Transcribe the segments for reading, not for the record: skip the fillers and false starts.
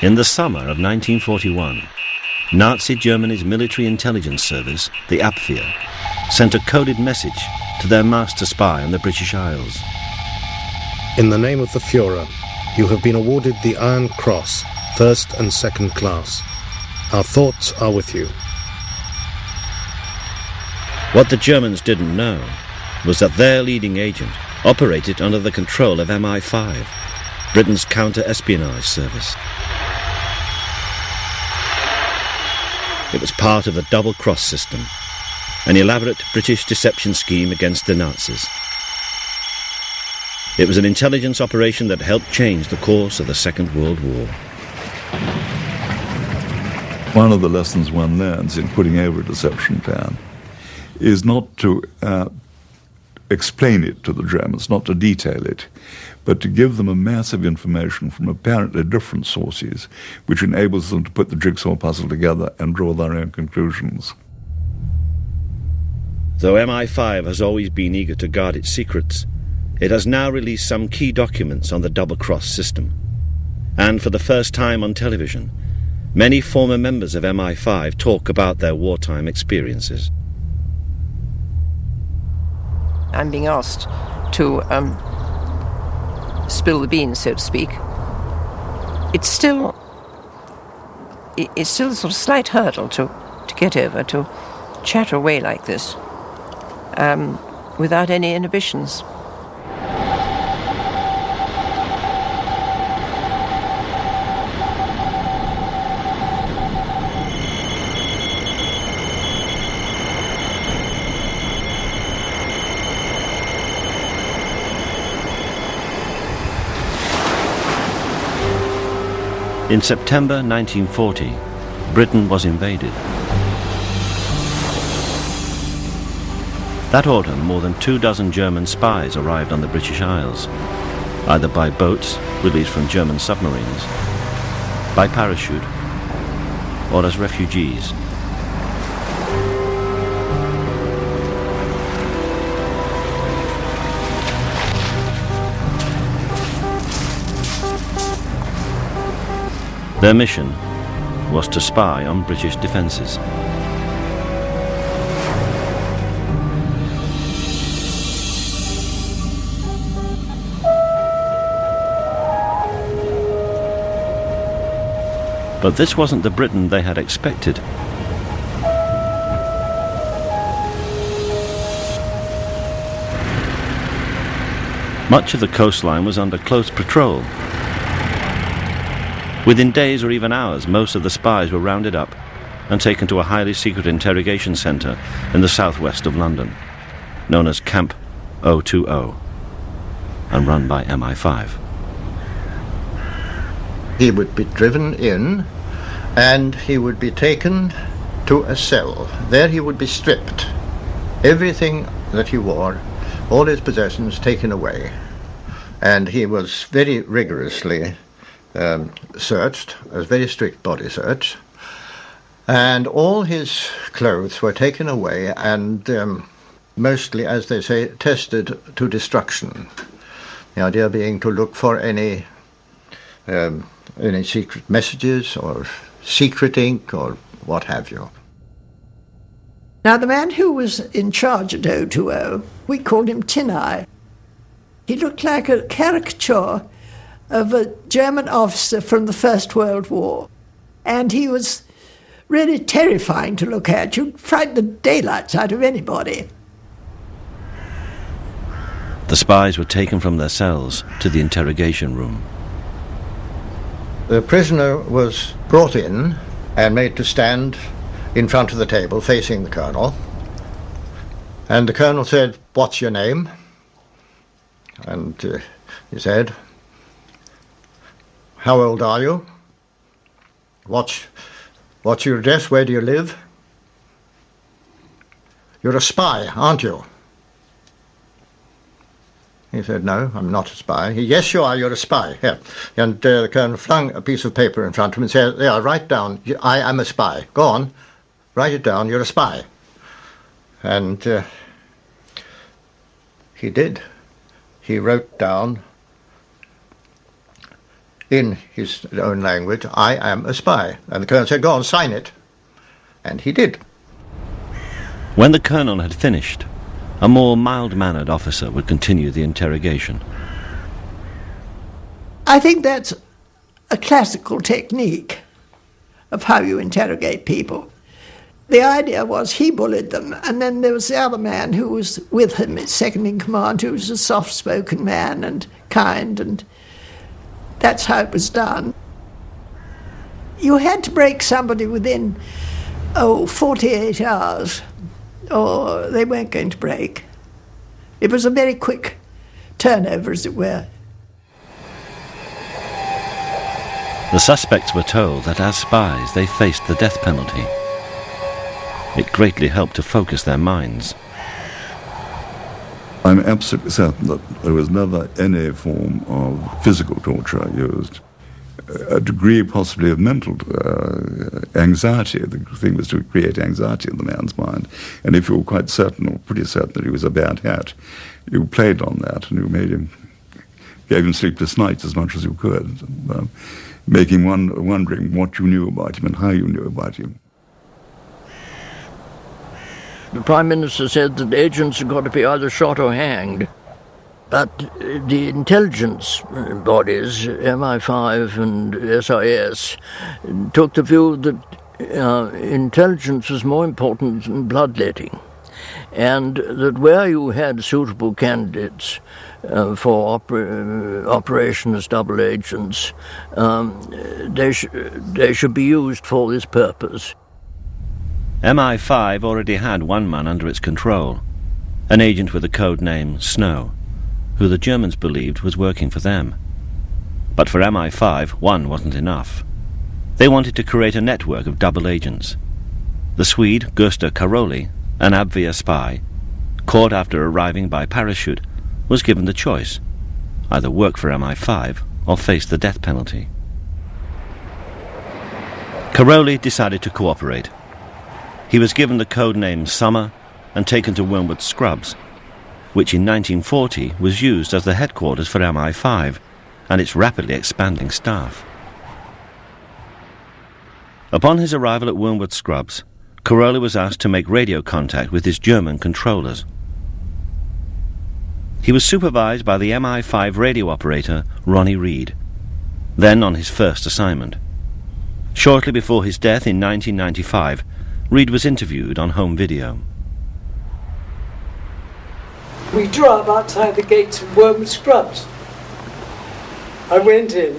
In the summer of 1941, Nazi Germany's military intelligence service, the Abwehr, sent a coded message to their master spy on the British Isles. In the name of the Führer, you have been awarded the Iron Cross, first and second class. Our thoughts are with you. What the Germans didn't know was that their leading agent operated under the control of MI5, Britain's counter-espionage service. It was part of the double-cross system, an elaborate British deception scheme against the Nazis. It was an intelligence operation that helped change the course of the Second World War. One of the lessons one learns in putting over a deception plan is not to explain it to the Germans, not to detail it, but to give them a mass of information from apparently different sources, which enables them to put the jigsaw puzzle together and draw their own conclusions. Though MI5 has always been eager to guard its secrets, it has now released some key documents on the double-cross system. And for the first time on television, many former members of MI5 talk about their wartime experiences. I'm being asked to spill the beans, so to speak. It's still a sort of slight hurdle to get over, to chatter away like this, without any inhibitions. In September 1940, Britain was invaded. That autumn, more than 24 German spies arrived on the British Isles, either by boats released from German submarines, by parachute, or as refugees. Their mission was to spy on British defences. But this wasn't the Britain they had expected. Much of the coastline was under close patrol. Within days or even hours, most of the spies were rounded up and taken to a highly secret interrogation centre in the southwest of London, known as Camp 020, and run by MI5. He would be driven in and he would be taken to a cell. There he would be stripped. Everything that he wore, all his possessions taken away. And he was very rigorously searched, a very strict body search, and all his clothes were taken away and mostly, as they say, tested to destruction. The idea being to look for any secret messages or secret ink or what have you. Now, the man who was in charge at 020, we called him Tin Eye. He looked like a caricature of a German officer from the First World War. And he was really terrifying to look at. You'd frighten the daylights out of anybody. The spies were taken from their cells to the interrogation room. The prisoner was brought in and made to stand in front of the table facing the colonel. And the colonel said, "What's your name?" And he said, "How old are you? What's your address? Where do you live? You're a spy, aren't you?" He said, "No, I'm not a spy." "Yes, you are, you're a spy." Here. And the colonel flung a piece of paper in front of him and said, "There, write down, I am a spy. Go on, write it down, you're a spy." And he did. He wrote down, in his own language, "I am a spy." And the colonel said, "Go on, sign it." And he did. When the colonel had finished, a more mild-mannered officer would continue the interrogation. I think that's a classical technique of how you interrogate people. The idea was he bullied them, and then there was the other man who was with him, his second in command, who was a soft-spoken man and kind, and that's how it was done. You had to break somebody within, 48 hours, or they weren't going to break. It was a very quick turnover, as it were. The suspects were told that as spies they faced the death penalty. It greatly helped to focus their minds. I'm absolutely certain that there was never any form of physical torture used. A degree possibly of mental anxiety. The thing was to create anxiety in the man's mind. And if you were quite certain, or pretty certain, that he was a bad hat, you played on that and you gave him sleepless nights as much as you could, making one wondering what you knew about him and how you knew about him. The Prime Minister said that agents have got to be either shot or hanged. But the intelligence bodies, MI5 and SIS, took the view that intelligence was more important than bloodletting, and that where you had suitable candidates for operation as double agents, they should be used for this purpose. MI5 already had one man under its control, an agent with the code name Snow, who the Germans believed was working for them. But for MI5, one wasn't enough. They wanted to create a network of double agents. The Swede Gustav Karoli, an Abwehr spy, caught after arriving by parachute, was given the choice: either work for MI5 or face the death penalty. Karoli decided to cooperate. He was given the code name Summer and taken to Wormwood Scrubs, which in 1940 was used as the headquarters for MI5 and its rapidly expanding staff. Upon his arrival at Wormwood Scrubs, Karoli was asked to make radio contact with his German controllers. He was supervised by the MI5 radio operator Ronnie Reed, then on his first assignment. Shortly before his death in 1995, Reed was interviewed on home video. We drew up outside the gates of Wormwood Scrubs. I went in,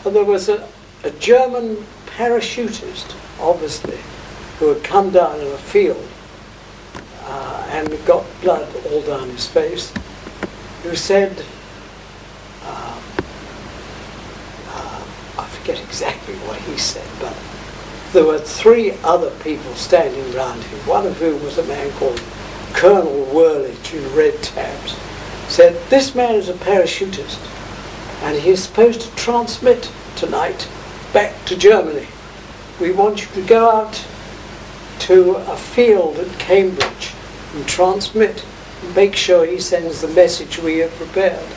and there was a German parachutist, obviously, who had come down in a field and got blood all down his face, who said, I forget exactly what he said, but there were three other people standing round him, one of whom was a man called Colonel Whirlidge in red tabs, said, "This man is a parachutist and he is supposed to transmit tonight back to Germany. We want you to go out to a field at Cambridge and transmit and make sure he sends the message we have prepared."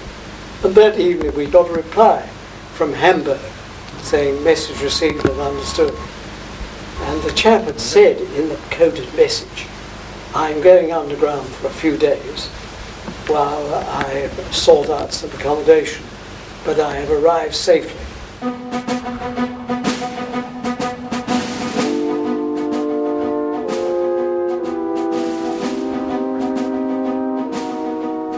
And that evening we got a reply from Hamburg saying message received and understood. And the chap had said in the coded message, "I'm going underground for a few days while I sort out some accommodation, but I have arrived safely."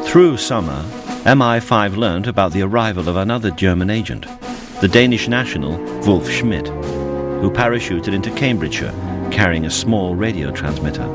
Through summer, MI5 learned about the arrival of another German agent, the Danish national Wolf Schmidt, who parachuted into Cambridgeshire carrying a small radio transmitter.